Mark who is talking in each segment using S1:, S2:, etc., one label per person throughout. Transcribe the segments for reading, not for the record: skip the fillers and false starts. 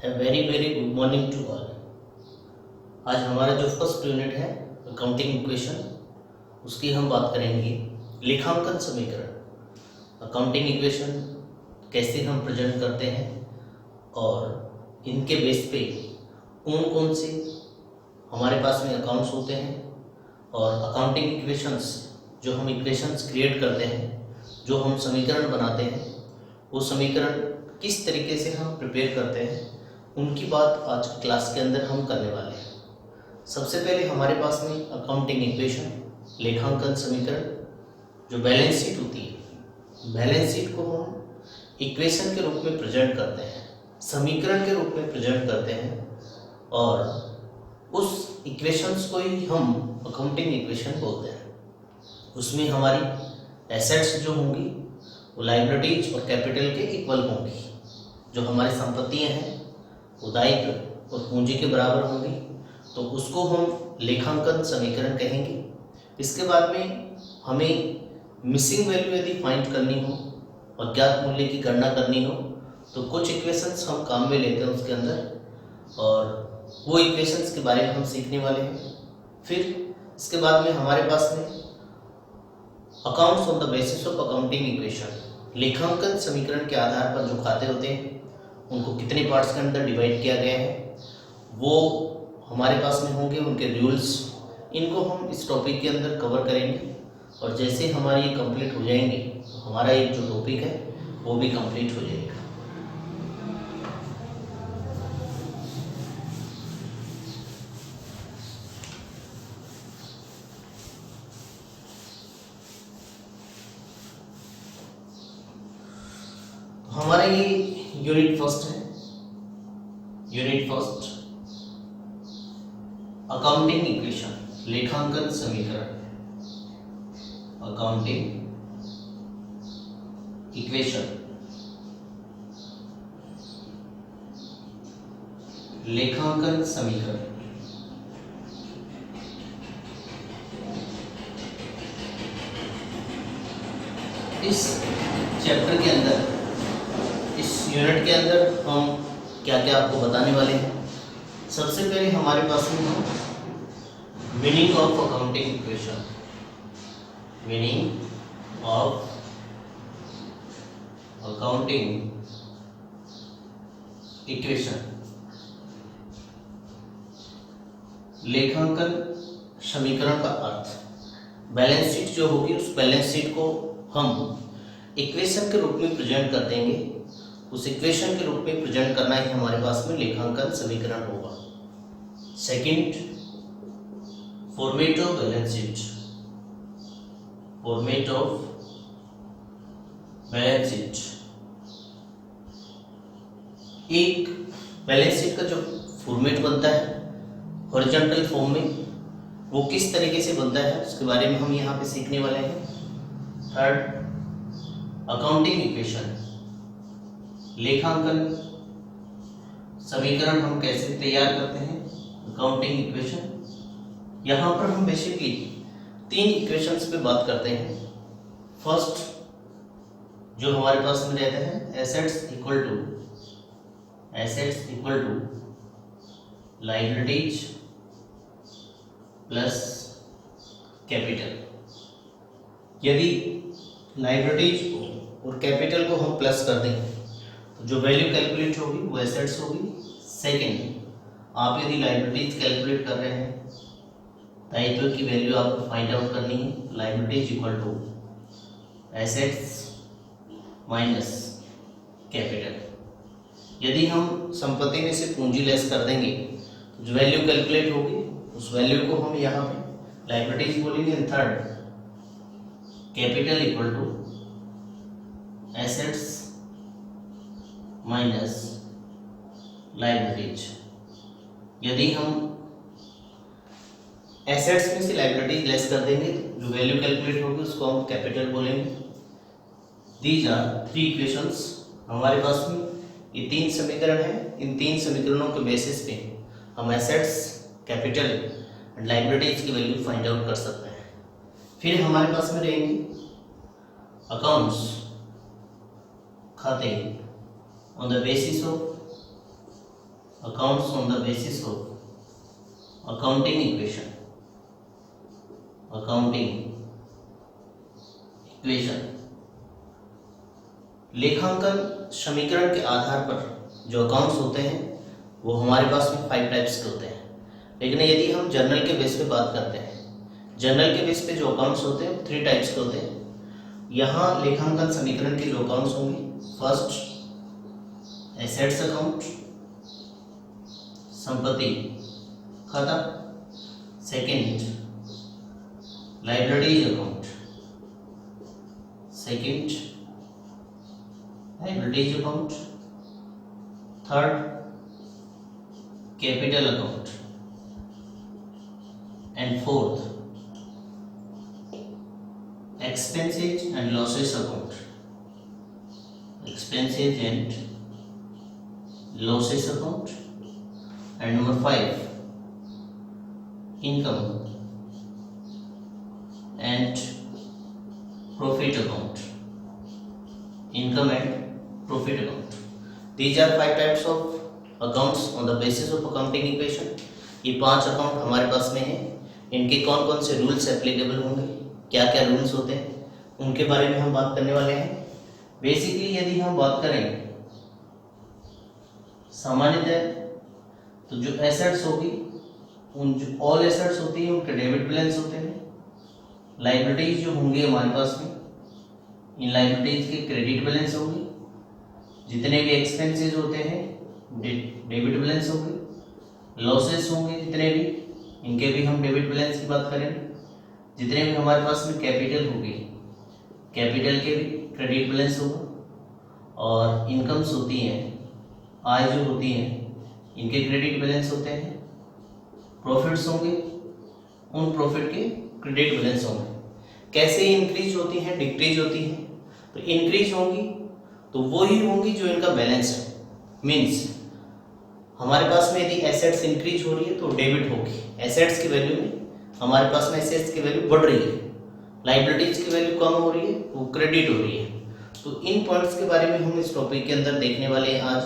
S1: A very very good morning to all. आज हमारा जो फर्स्ट यूनिट है अकाउंटिंग इक्वेशन, उसकी हम बात करेंगे लेखांकन समीकरण। अकाउंटिंग इक्वेशन कैसे हम प्रेजेंट करते हैं और इनके बेस पे कौन कौन से हमारे पास में अकाउंट्स होते हैं और अकाउंटिंग इक्वेशंस जो हम इक्वेशंस क्रिएट करते हैं, जो हम समीकरण बनाते हैं, वो समीकरण किस तरीके से हम प्रिपेयर करते हैं, उनकी बात आज की क्लास के अंदर हम करने वाले हैं। सबसे पहले हमारे पास में अकाउंटिंग इक्वेशन लेखांकन समीकरण जो बैलेंस शीट होती है, बैलेंस शीट को हम इक्वेशन के रूप में प्रेजेंट करते हैं, समीकरण के रूप में प्रेजेंट करते हैं और उस इक्वेशंस को ही हम अकाउंटिंग इक्वेशन बोलते हैं। उसमें हमारी एसेट्स जो होंगी वो लायबिलिटीज और कैपिटल के इक्वल होंगी। जो हमारी संपत्तियां हैं वो दायित्व और पूंजी के बराबर होंगी, तो उसको हम लेखांकन समीकरण कहेंगे। इसके बाद में हमें मिसिंग वैल्यू यदि फाइंड करनी हो और ज्ञात मूल्य की गणना करनी हो तो कुछ इक्वेशंस हम काम में लेते हैं उसके अंदर, और वो इक्वेशंस के बारे में हम सीखने वाले हैं। फिर इसके बाद में हमारे पास में accounts on the basis of accounting equation, लेखांकन समीकरण के आधार पर जो खाते होते हैं उनको कितने पार्ट्स के अंदर डिवाइड किया गया है वो हमारे पास में होंगे, उनके रूल्स, इनको हम इस टॉपिक के अंदर कवर करेंगे। और जैसे हमारे ये कंप्लीट हो जाएंगे तो हमारा एक जो टॉपिक है वो भी कंप्लीट हो जाएगा। हमारा ये यूनिट फर्स्ट है, यूनिट फर्स्ट अकाउंटिंग इक्वेशन लेखांकन समीकरण, अकाउंटिंग इक्वेशन लेखांकन समीकरण। इस चैप्टर के अंदर, इस यूनिट के अंदर हम क्या क्या आपको बताने वाले हैं। सबसे पहले हमारे पास में meaning of accounting equation, meaning of accounting equation, लेखांकन समीकरण का अर्थ। बैलेंस शीट जो होगी उस बैलेंस शीट को हम इक्वेशन के रूप में प्रेजेंट कर देंगे। उस इक्वेशन के रूप में प्रेजेंट करना ही हमारे पास में लेखांकन समीकरण होगा। Second, format of balance sheet, format of balance sheet. एक बैलेंस शीट का जो फॉर्मेट बनता है हॉरिजॉन्टल फॉर्म में, वो किस तरीके से बनता है उसके बारे में हम यहाँ पे सीखने वाले हैं। थर्ड, अकाउंटिंग इक्वेशन, लेखांकन समीकरण हम कैसे तैयार करते हैं, अकाउंटिंग इक्वेशन। यहाँ पर हम बेसिकली तीन इक्वेशंस पे बात करते हैं। फर्स्ट जो हमारे पास में रहता है assets equal to liabilities plus capital. यदि लायबिलिटीज और कैपिटल को हम प्लस कर दें तो जो वैल्यू कैलकुलेट होगी वो एसेट्स होगी। सेकेंड, आप यदि लायबिलिटीज कैलकुलेट कर रहे हैं, दायित्व की वैल्यू आपको फाइंड आउट करनी है, liabilities equal to assets minus capital. यदि हम संपत्ति में से पूंजी लेस कर देंगे तो जो वैल्यू कैलकुलेट होगी उस वैल्यू को हम यहाँ पे लायबिलिटीज बोलेंगे। Third, capital equal to assets minus liabilities. यदि हम एसेट्स में से लायबिलिटीज लेस कर देंगे तो जो वैल्यू कैलकुलेट होगी उसको हम कैपिटल बोलेंगे। These are three equations. हमारे पास में ये तीन समीकरण हैं। इन तीन समीकरणों के बेसिस पे हम एसेट्स, कैपिटल एंड लायबिलिटीज की वैल्यू फाइंड आउट कर सकते हैं। फिर हमारे पास में रहेंगे अकाउंट्स, खाते on the basis of accounts on the basis of accounting equation. लेखांकन समीकरण के आधार पर जो अकाउंट्स होते हैं वो हमारे पास में 5 टाइप्स के होते हैं। लेकिन यदि हम जर्नल के बेस पे बात करते हैं, जर्नल के बेस पे जो अकाउंट्स होते हैं 3 टाइप्स के होते हैं। यहाँ लेखांकन समीकरण के जो अकाउंट्स होंगे, फर्स्ट एसेट्स अकाउंट, संपत्ति खाता, second liabilities account, third capital account, and fourth expenses and losses account. And number 5 income and profit account. These are 5 types of accounts on the basis of accounting equation. ये 5 account हमारे पास में है। इनके कौन कौन से रूल्स एप्लीकेबल होंगे, क्या क्या रूल्स होते हैं, उनके बारे में हम बात करने वाले हैं। बेसिकली यदि हम बात करें सामान्यतः तो जो एसेट्स होगी, उन जो ऑल एसेट्स होती है उनके डेबिट बैलेंस होते हैं। लाइबिलिटीज जो होंगे हमारे पास में, इन लाइबिलिटीज के क्रेडिट बैलेंस होंगे। जितने भी एक्सपेंसेस होते हैं डेबिट बैलेंस होंगे। लॉसेस होंगे जितने भी, इनके भी हम डेबिट बैलेंस की बात करें। जितने भी हमारे पास में कैपिटल होगी, कैपिटल के भी क्रेडिट बैलेंस होगा। और इनकम्स होती हैं, आय जो होती हैं, इनके क्रेडिट बैलेंस होते हैं। प्रॉफिट्स होंगे, उन प्रॉफिट के क्रेडिट बैलेंस होंगे। कैसे इंक्रीज होती हैं, डिक्रीज होती हैं? तो इंक्रीज होंगी तो वो ही होंगी जो इनका बैलेंस है। मीन्स हमारे पास में यदि एसेट्स इंक्रीज हो रही है तो डेबिट होगी, एसेट्स की वैल्यू में हमारे पास में एसेट्स की वैल्यू बढ़ रही है। लाइबिलिटीज की वैल्यू कम हो रही है, वो क्रेडिट हो रही है। तो इन पॉइंट्स के बारे में हम इस टॉपिक के अंदर देखने वाले हैं आज।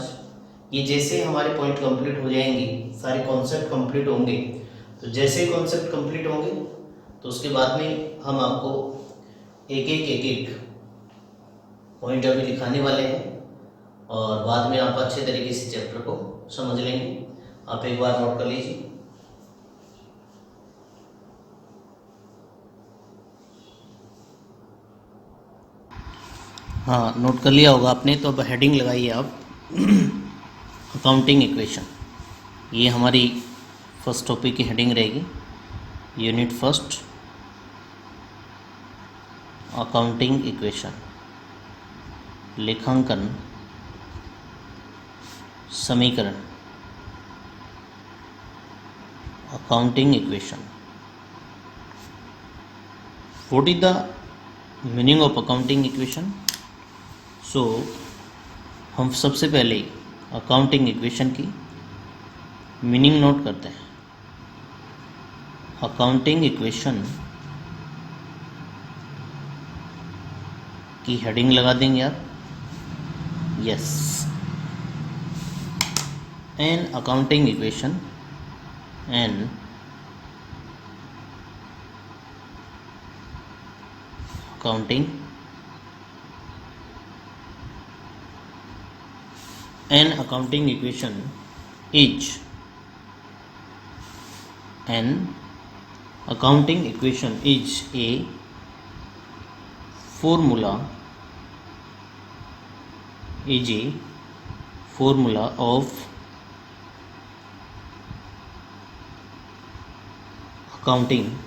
S1: ये जैसे हमारे पॉइंट कंप्लीट हो जाएंगे, सारे कॉन्सेप्ट कंप्लीट होंगे, तो जैसे कॉन्सेप्ट कंप्लीट होंगे तो उसके बाद में हम आपको एक एक पॉइंट अभी लिखाने वाले हैं और बाद में आप अच्छे तरीके से चैप्टर को समझ लेंगे। आप एक बार नोट कर लीजिए। हाँ, नोट कर लिया होगा आपने, तो अब हेडिंग लगाइए आप अकाउंटिंग इक्वेशन। ये हमारी फर्स्ट टॉपिक की हेडिंग रहेगी, यूनिट फर्स्ट अकाउंटिंग इक्वेशन, लेखांकन समीकरण, accounting equation. What is the meaning of accounting equation? So हम सबसे पहले अकाउंटिंग इक्वेशन की मीनिंग नोट करते हैं। अकाउंटिंग इक्वेशन की हेडिंग लगा देंगे आप, yes. An accounting equation, an accounting an accounting equation is a formula of accounting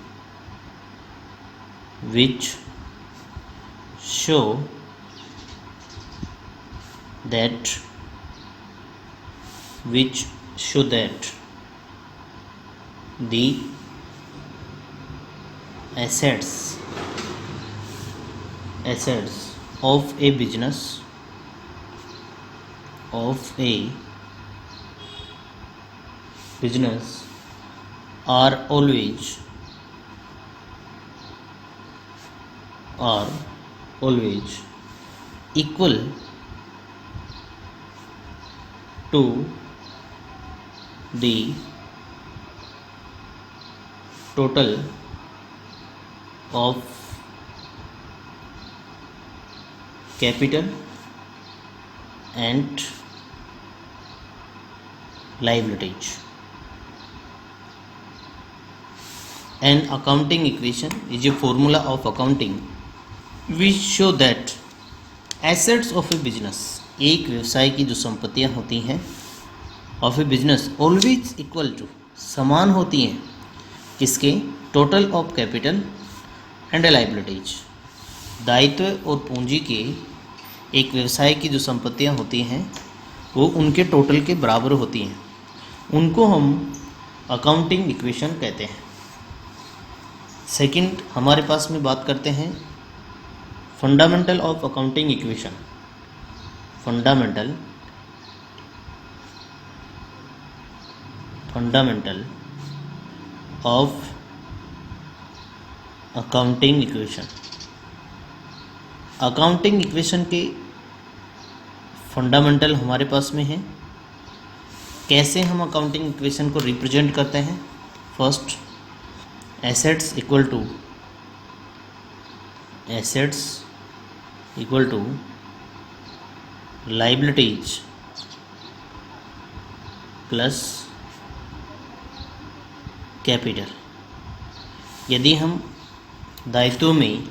S1: which show that the assets of a business are always equal to the total of capital and liabilities. An accounting equation is a formula of accounting which show that assets of a business, एक व्यवसाय की जो संपत्तियां होती हैं of a business always equal to, समान होती हैं किसके, total of capital and liabilities, दायित्व और पूंजी के एक व्यवसाय की जो संपत्तियां होती हैं वो उनके टोटल के बराबर होती हैं, उनको हम अकाउंटिंग इक्वेशन कहते हैं। सेकंड हमारे पास में बात करते हैं fundamental of accounting equation. Fundamental of accounting equation. Accounting equation के फंडामेंटल हमारे पास में है। कैसे हम अकाउंटिंग इक्वेशन को रिप्रेजेंट करते हैं? First, assets equal to liabilities plus capital. यदि हम दायित्वों में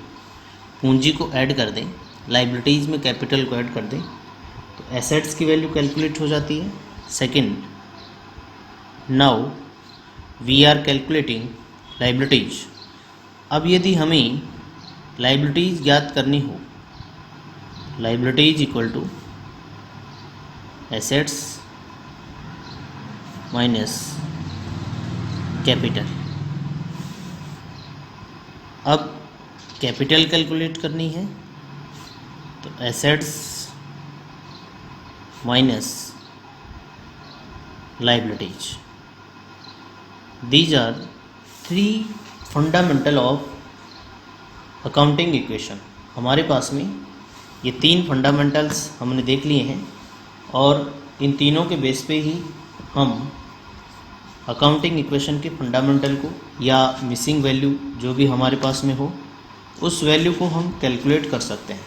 S1: पूंजी को ऐड कर दें, लाइबिलिटीज़ में कैपिटल को ऐड कर दें, तो एसेट्स की वैल्यू कैलकुलेट हो जाती है। Second, now we are calculating liabilities. अब यदि हमें लाइबिलिटीज ज्ञात करनी हो, liabilities equal to assets minus capital. अब कैपिटल कैलकुलेट करनी है तो assets minus liabilities. These are three fundamental of accounting equation. हमारे पास में ये तीन फंडामेंटल्स हमने देख लिए हैं और इन तीनों के बेस पे ही हम अकाउंटिंग इक्वेशन के फंडामेंटल को या मिसिंग वैल्यू जो भी हमारे पास में हो उस वैल्यू को हम कैलकुलेट कर सकते हैं।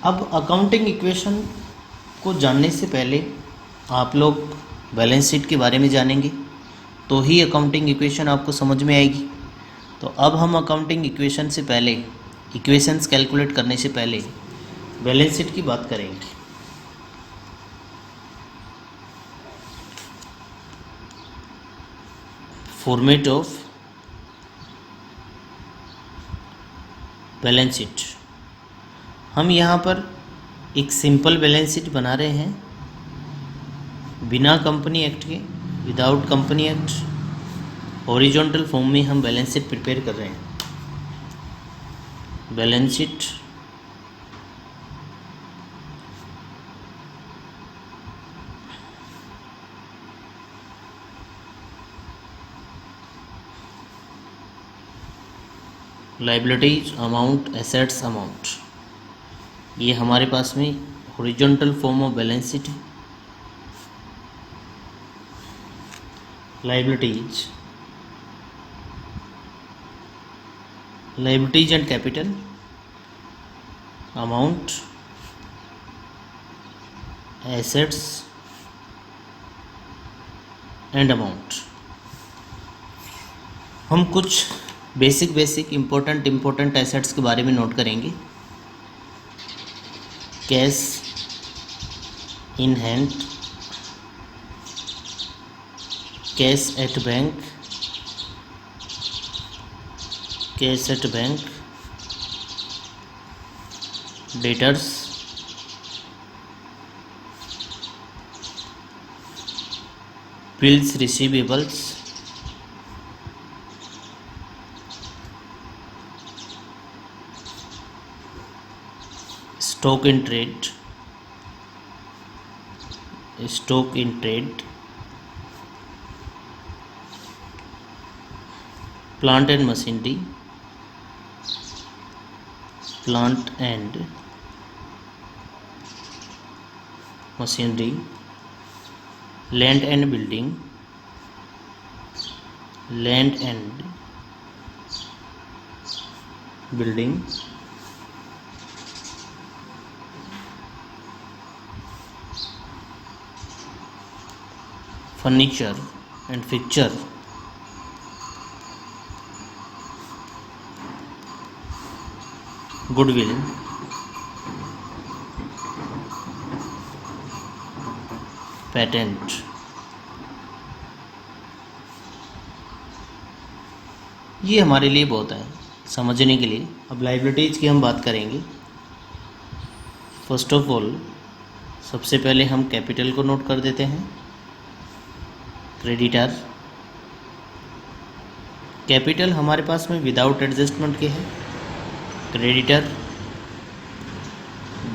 S1: अब अकाउंटिंग इक्वेशन को जानने से पहले आप लोग बैलेंस शीट के बारे में जानेंगे तो ही अकाउंटिंग इक्वेशन आपको समझ में आएगी। तो अब हम अकाउंटिंग इक्वेशन से पहले, इक्वेशंस कैलकुलेट करने से पहले बैलेंस शीट की बात करेंगे। Format of balance sheet. हम यहाँ पर एक सिंपल बैलेंस शीट बना रहे हैं बिना कंपनी एक्ट के, without company act, horizontal form में हम बैलेंस शीट प्रिपेयर कर रहे हैं। Balance sheet liabilities amount, assets amount, ये हमारे पास में horizontal form of balance sheet है। Liabilities and capital, amount, assets and amount. हम कुछ बेसिक इम्पोर्टेंट एसेट्स के बारे में नोट करेंगे। Cash in hand, cash at bank, debtors, bills receivables, stock in trade, plant and machinery, land and building, land and building, furniture and fixture, goodwill, patent. ये हमारे लिए बहुत है समझने के लिए। अब लायबिलिटीज़ की हम बात करेंगे। फर्स्ट ऑफ ऑल सबसे पहले हम कैपिटल को नोट कर देते हैं। क्रेडिटर, कैपिटल हमारे पास में विदाउट एडजस्टमेंट के है। Creditor,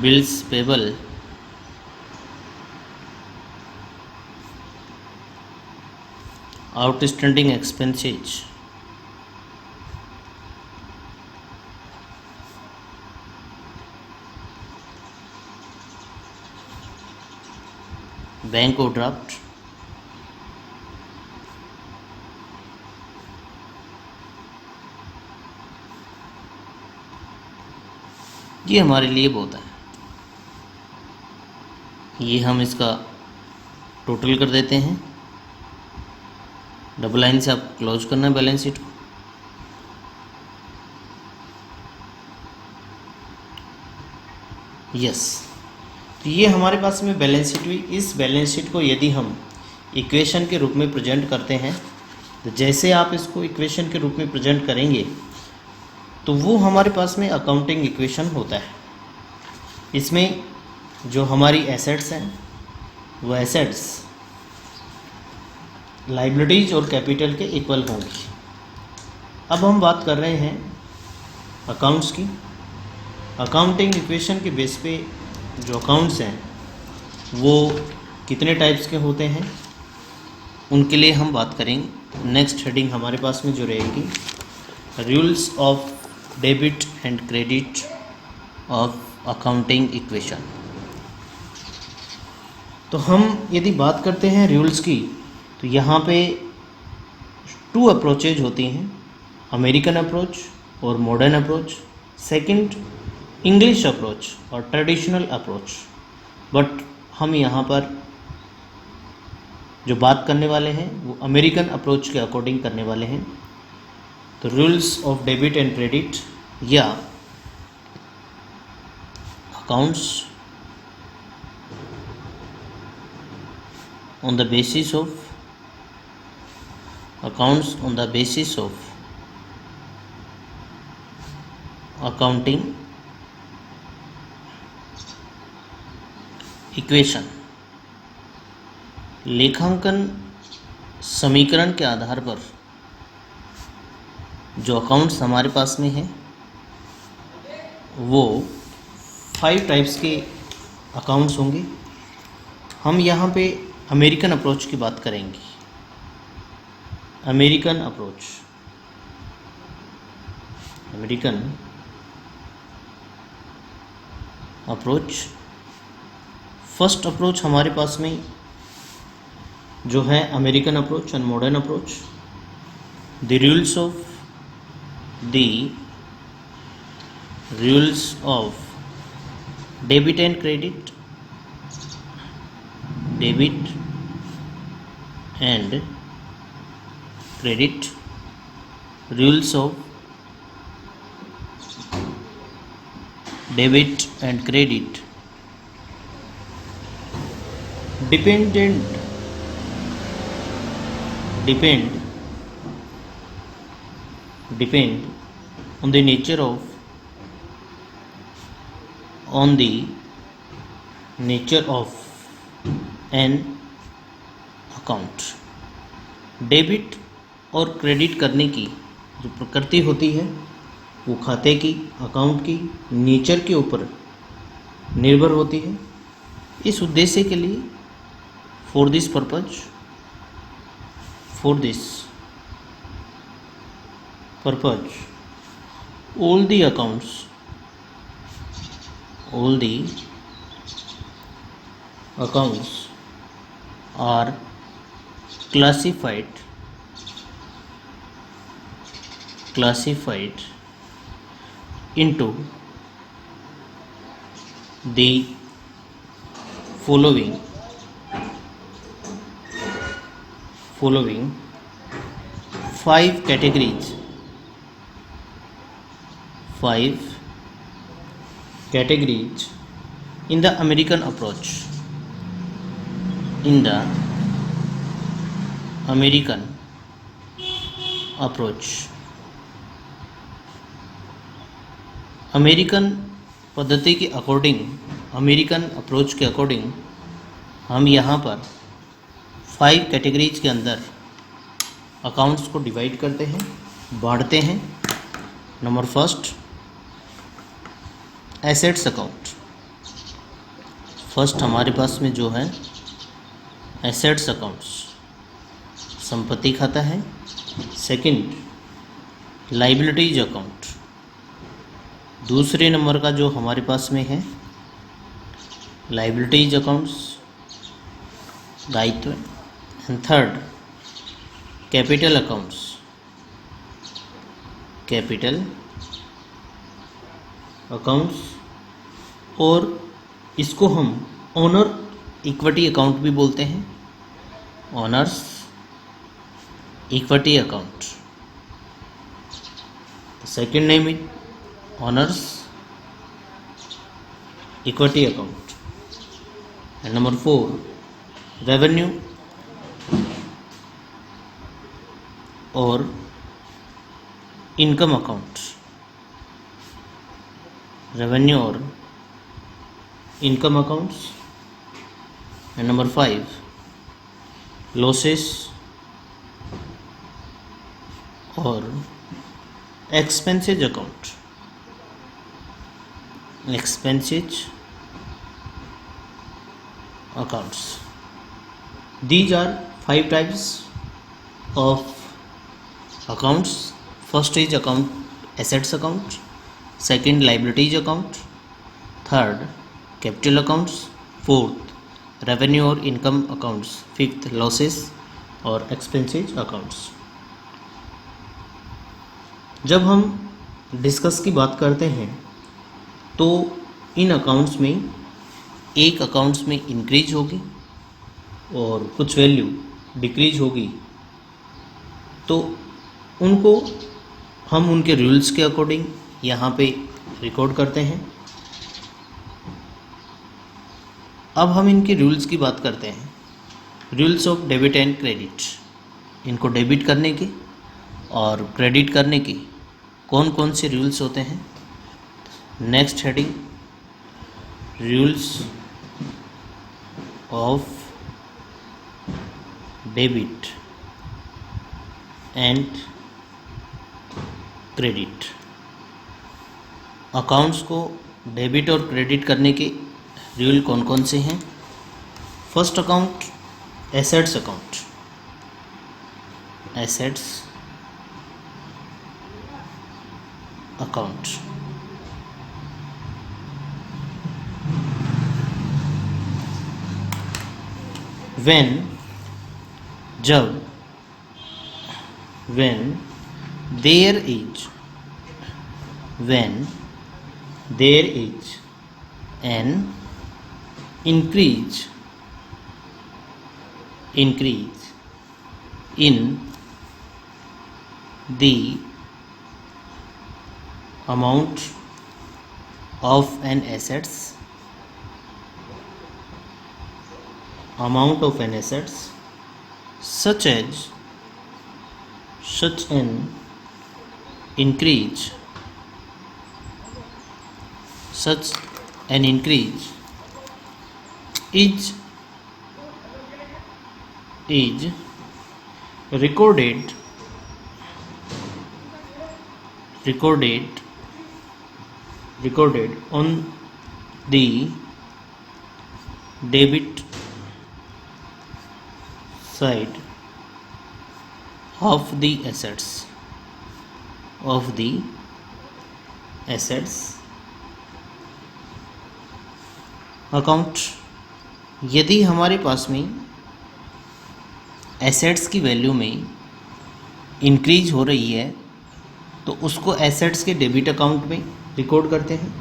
S1: bills payable, outstanding expenses, bank overdraft, ये हमारे लिए बहुत है। ये हम इसका टोटल कर देते हैं। डबल लाइन से आप क्लोज करना है बैलेंस शीट को। यस, तो ये हमारे पास में बैलेंस शीट हुई। इस बैलेंस शीट को यदि हम इक्वेशन के रूप में प्रेजेंट करते हैं, तो जैसे आप इसको इक्वेशन के रूप में प्रेजेंट करेंगे तो वो हमारे पास में अकाउंटिंग इक्वेशन होता है। इसमें जो हमारी एसेट्स हैं वो एसेट्स लायबिलिटीज और कैपिटल के इक्वल होंगी। अब हम बात कर रहे हैं अकाउंट्स की। अकाउंटिंग इक्वेशन के बेस पे जो अकाउंट्स हैं वो कितने टाइप्स के होते हैं उनके लिए हम बात करेंगे। नेक्स्ट हेडिंग हमारे पास में जो रहेगी, rules of debit and credit of accounting equation. तो हम यदि बात करते हैं रूल्स की, तो यहाँ पे 2 अप्रोचेज होती हैं, अमेरिकन अप्रोच और modern approach. Second English approach और ट्रेडिशनल अप्रोच। बट हम यहाँ पर जो बात करने वाले हैं वो अमेरिकन अप्रोच के अकॉर्डिंग करने वाले हैं। तो rules of debit and credit या accounts on the basis of accounting equation, लेखांकन समीकरण के आधार पर जो अकाउंट्स हमारे पास में हैं वो 5 टाइप्स के अकाउंट्स होंगे। हम यहाँ पे अमेरिकन अप्रोच की बात करेंगे। अमेरिकन अप्रोच फर्स्ट अप्रोच हमारे पास में जो है American approach and modern approach. The rules of debit and credit, debit and credit, rules of debit and credit, depend on the nature of an account. Debit और credit करने की जो प्रकृति होती है वो खाते की, अकाउंट की नेचर के ऊपर निर्भर होती है। इस उद्देश्य के लिए for this purpose all the accounts are classified into the following 5 categories. 5 categories in the American approach. In the American approach, American पद्धति के अकॉर्डिंग, अमेरिकन अप्रोच के अकॉर्डिंग हम यहाँ पर 5 कैटेगरीज के अंदर अकाउंट्स को डिवाइड करते हैं, बांटते हैं. Number first, assets account. First हमारे पास में जो है एसेट्स अकाउंट्स, संपत्ति खाता है. Second, liabilities account. दूसरे नंबर का जो हमारे पास में है लाइबिलिटीज अकाउंट्स, दायित्व. And third, capital accounts, capital accounts. और इसको हम ओनर इक्विटी अकाउंट भी बोलते हैं, owners equity account. Second name is owners equity account. And number 4, revenue और इनकम अकाउंट. रेवेन्यू और income accounts. And number 5, losses और expenses account. Expenses accounts. These are 5 types of accounts. First is account assets account, second liabilities account, third capital accounts, fourth revenue और income accounts, fifth losses और expenses accounts. जब हम discuss की बात करते हैं तो इन अकाउंट्स में एक अकाउंट्स में इंक्रीज होगी और कुछ वैल्यू डिक्रीज होगी, तो उनको हम उनके रूल्स के अकॉर्डिंग यहाँ पे रिकॉर्ड करते हैं. अब हम इनके रूल्स की बात करते हैं. Rules of debit and credit. इनको डेबिट करने के और क्रेडिट करने के कौन कौन से रूल्स होते हैं. Next heading, rules of debit and credit. Accounts को डेबिट और क्रेडिट करने के रूल कौन कौन से हैं. First account, assets account. Assets account. when जब when there is an increase in the amount of an assets such an increase is recorded on the debit side of the assets account. यदि हमारे पास में assets की value में increase हो रही है तो उसको एसेट्स के डेबिट अकाउंट में रिकॉर्ड करते हैं।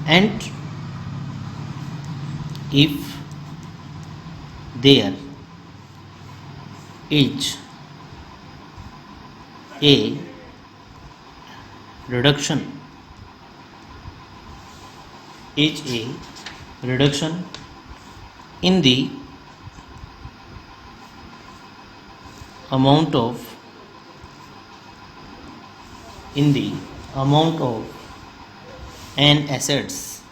S1: And if there is a reduction in the amount of an assets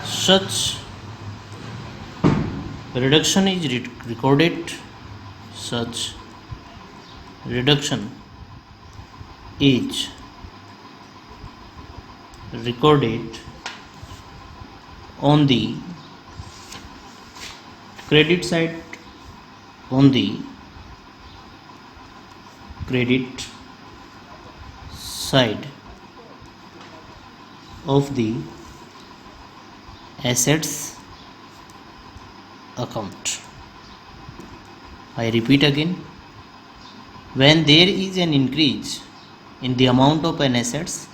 S1: such reduction is recorded on the credit side of the assets account. I repeat again, when there is an increase in the amount of an assets,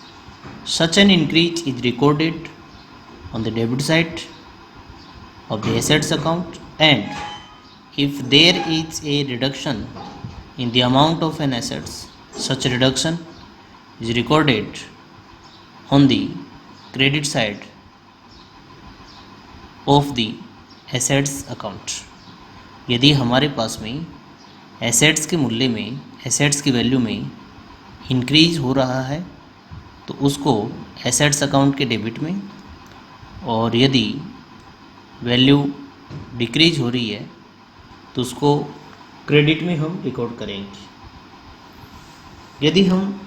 S1: such an increase is recorded on the debit side of the assets account, and if there is a reduction in the amount of an assets, such reduction is recorded on the credit side of the assets account. यदि हमारे पास में assets के मूल्य में, assets की value में increase हो रहा है तो उसको एसेट्स अकाउंट के डेबिट में, और यदि वैल्यू डिक्रीज हो रही है तो उसको क्रेडिट में हम रिकॉर्ड करेंगे। यदि हम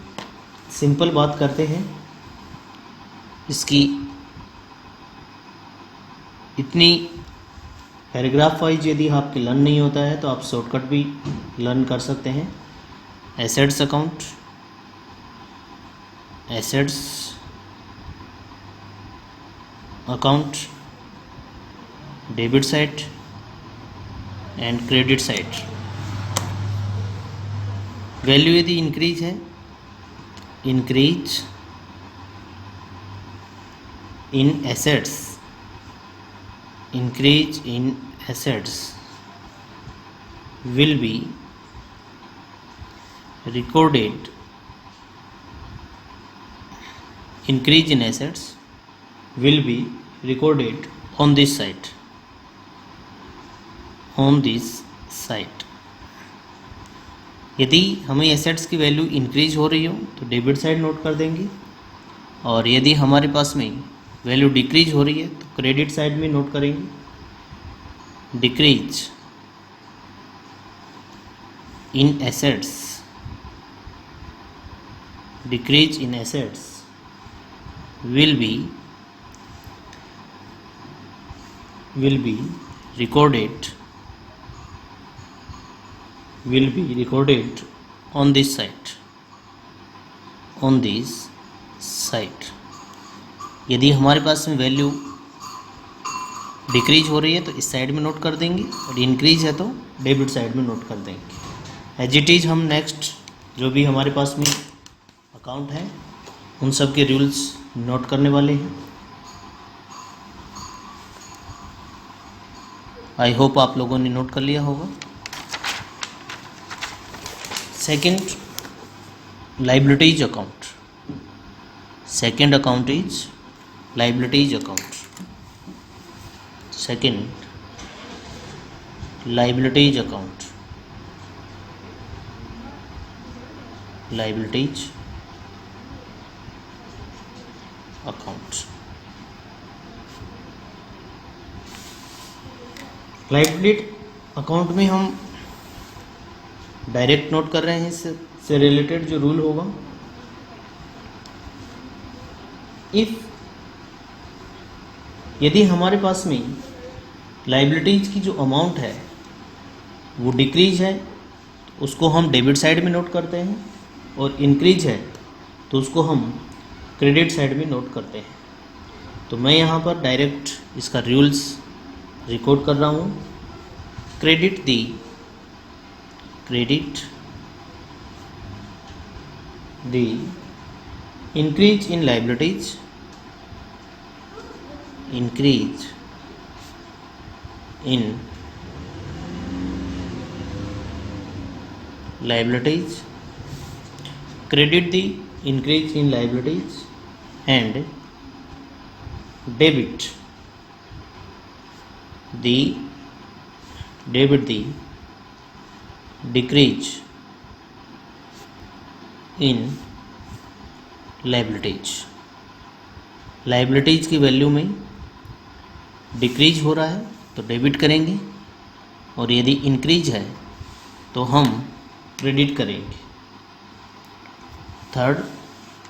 S1: सिंपल बात करते हैं, इसकी इतनी पैराग्राफ वाइज यदि आपके लर्न नहीं होता है तो आप शॉर्टकट भी लर्न कर सकते हैं। Assets account, assets account, debit side and credit side. Value यदि इंक्रीज है, increase in assets, increase in assets will be recorded, increase in assets will be recorded on this side, यदि हमें assets की value increase हो रही हो तो debit side note कर देंगे, और यदि हमारे पास में वैल्यू डिक्रीज हो रही है तो क्रेडिट साइड में नोट करेंगे। Decrease in assets, decrease in assets will be recorded on this side, यदि हमारे पास में वैल्यू डिक्रीज हो रही है तो इस साइड में नोट कर देंगे, और इंक्रीज है तो डेबिट साइड में नोट कर देंगे। एज इट इज़ हम नेक्स्ट जो भी हमारे पास में अकाउंट है उन सब के रूल्स नोट करने वाले हैं। आई होप आप लोगों ने नोट कर लिया होगा। Second, liabilities account. Second account is liabilities account. Second, liabilities account. Liabilities account. Liability account में हम डायरेक्ट नोट कर रहे हैं, इससे रिलेटेड जो रूल होगा, इफ यदि हमारे पास में लायबिलिटीज की जो अमाउंट है वो डिक्रीज है तो उसको हम डेबिट साइड में नोट करते हैं, और इंक्रीज है तो उसको हम क्रेडिट साइड में नोट करते हैं। तो मैं यहाँ पर डायरेक्ट इसका रूल्स रिकॉर्ड कर रहा हूँ। Credit the increase in liabilities, credit the increase in liabilities and debit the decrease in liabilities की वैल्यू में डिक्रीज हो रहा है तो डेबिट करेंगे, और यदि इंक्रीज है तो हम क्रेडिट करेंगे। Third,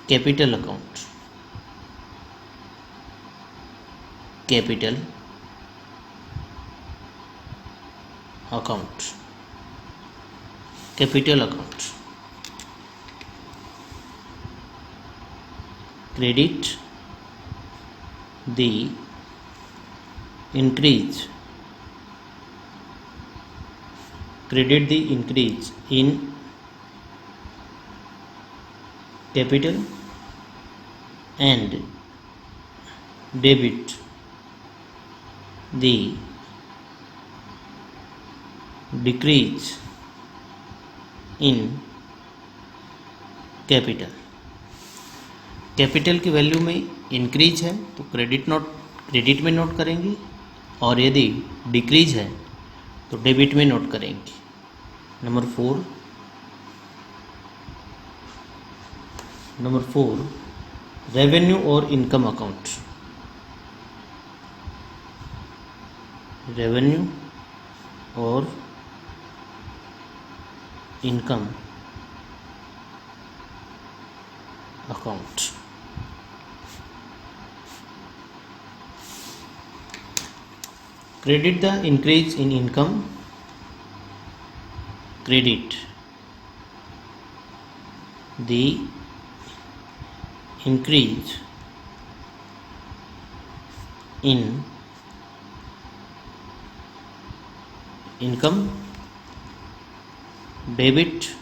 S1: capital account. Credit the increase in capital and debit the decrease in capital की वैल्यू में इंक्रीज है तो क्रेडिट में नोट करेंगे, और यदि डिक्रीज है तो डेबिट में नोट करेंगे। नंबर फोर, रेवेन्यू और इनकम अकाउंट। रेवेन्यू और income account. Credit the increase in income. Credit the increase in income. Debit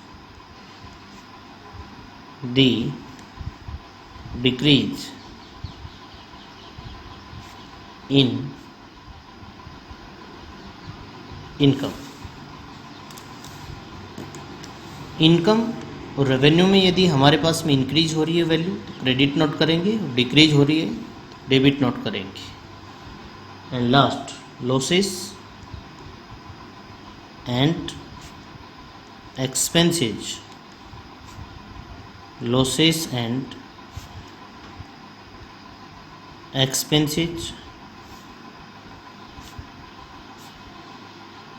S1: the decrease in income और रेवेन्यू में यदि हमारे पास में इंक्रीज हो रही है वैल्यू तो क्रेडिट नोट करेंगे, डिक्रीज हो रही है डेबिट नोट करेंगे। And last, losses and expenses.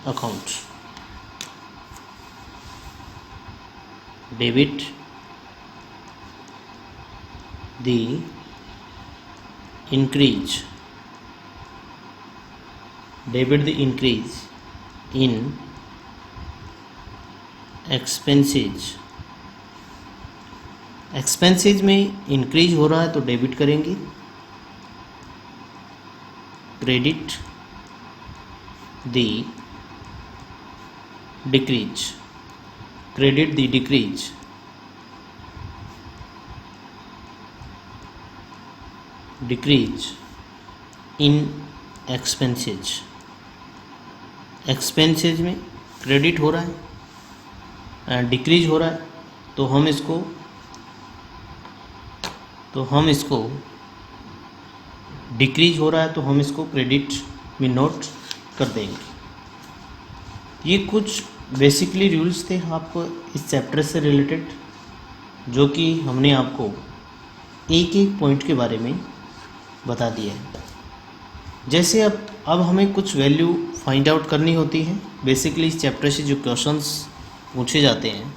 S1: Account. Debit the increase in expenses में इंक्रीज हो रहा है तो डेबिट करेंगे। Credit the decrease in expenses में क्रेडिट हो रहा है, डिक्रीज हो रहा है तो हम इसको डिक्रीज हो रहा है तो हम इसको क्रेडिट में नोट कर देंगे। ये कुछ बेसिकली रूल्स थे आपको इस चैप्टर से रिलेटेड, जो कि हमने आपको एक एक पॉइंट के बारे में बता दिया है। जैसे अब हमें कुछ वैल्यू फाइंड आउट करनी होती है। बेसिकली इस चैप्टर से जो क्वेश्चंस पूछे जाते हैं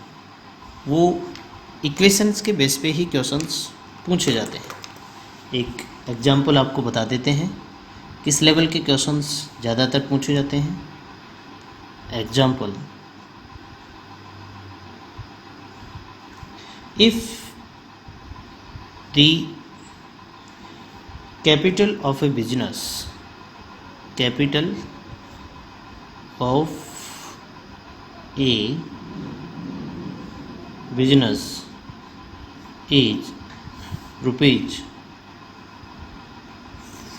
S1: वो इक्वेशंस के बेस पे ही क्वेश्चंस पूछे जाते हैं। एक एग्जांपल आपको बता देते हैं किस लेवल के क्वेश्चंस ज़्यादातर पूछे जाते हैं। Example, if the capital of a business, capital of a business is rupees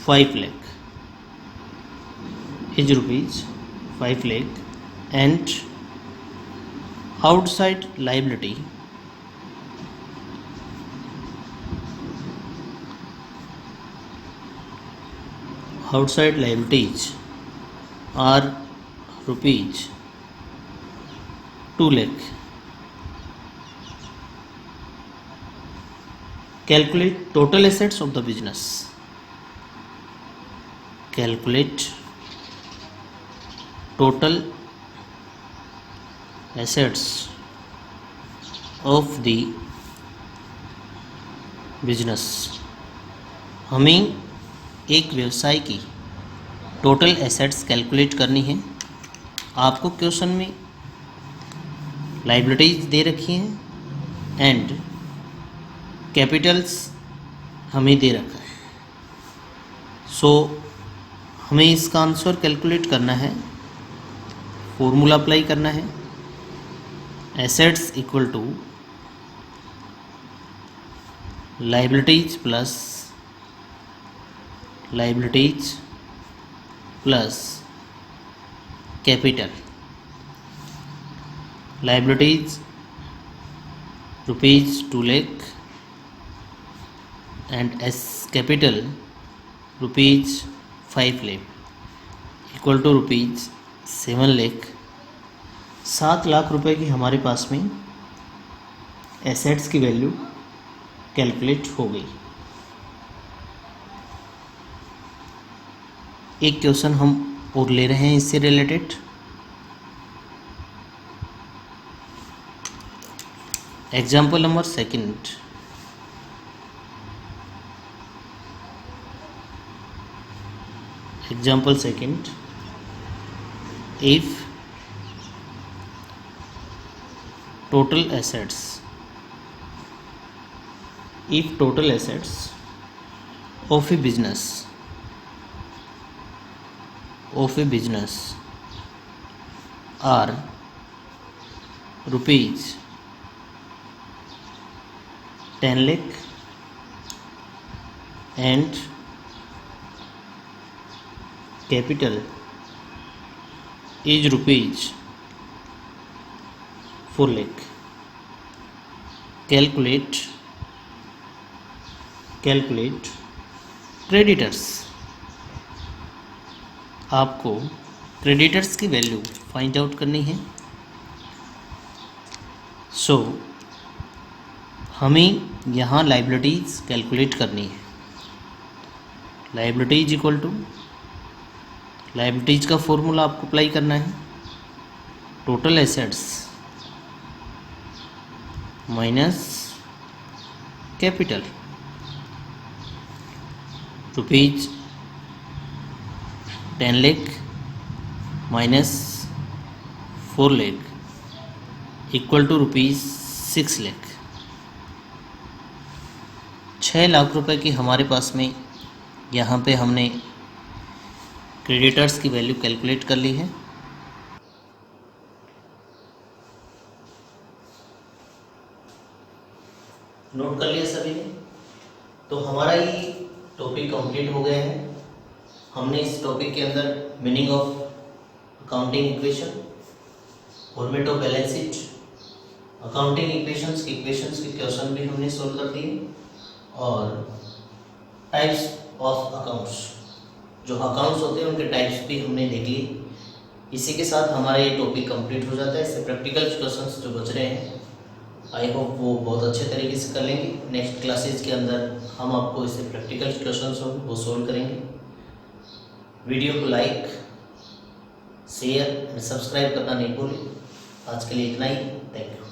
S1: 5 lakh, is rupees 5 lakh, and outside liabilities are rupees 2 lakh. Calculate total assets of the business. Calculate total assets of the business. हमें एक व्यवसाय की total assets calculate करनी है। आपको question में liabilities दे रखी हैं एंड कैपिटल्स हमें दे रखा है। सो हमें इसका आंसर कैलकुलेट करना है, फॉर्मूला अप्लाई करना है। Assets equal to liabilities plus capital. Liabilities rupees 2 lakh and as capital rupees 5 lakh equal to rupees 7 lakh। 7 lakh रुपए की हमारे पास में एसेट्स की वैल्यू कैलकुलेट हो गई। एक क्वेश्चन हम और ले रहे हैं इससे related. Example number second. Example second, if total assets of a business are rupees 10 lakh and capital is rupees 4 lakh. Calculate creditors. आपको क्रेडिटर्स की वैल्यू फाइंड आउट करनी है। सो हमें यहाँ लाइबिलिटीज कैलकुलेट करनी है। लाइबिलिटीज इक्वल टू, लाइबिलिटीज का formula आपको अप्लाई करना है, total assets minus capital. Rupees 10 lakh minus 4 lakh equal to rupees 6 lakh। 6 lakh रुपए की हमारे पास में यहाँ पे हमने क्रेडिटर्स की वैल्यू कैलकुलेट कर ली है। नोट कर लिया सभी ने? तो हमारा ये टॉपिक कंप्लीट हो गया है। हमने इस टॉपिक के अंदर meaning of accounting equation, format of balance sheet, accounting equations के क्वेश्चन भी हमने सोल्व कर दिए और टाइप्स ऑफ अकाउंट्स, जो अकाउंट्स होते हैं उनके टाइप्स भी हमने देख लिए। इसी के साथ हमारा ये टॉपिक कंप्लीट हो जाता है। इससे प्रैक्टिकल क्वेश्चंस जो बच रहे हैं आई होप वो बहुत अच्छे तरीके से कर लेंगे। नेक्स्ट क्लासेस के अंदर हम आपको इससे प्रैक्टिकल क्वेश्चंस हो वो सोल्व करेंगे। वीडियो को लाइक, शेयर, सब्सक्राइब करना नहीं भूलें। आज के लिए इतना ही। Thank you.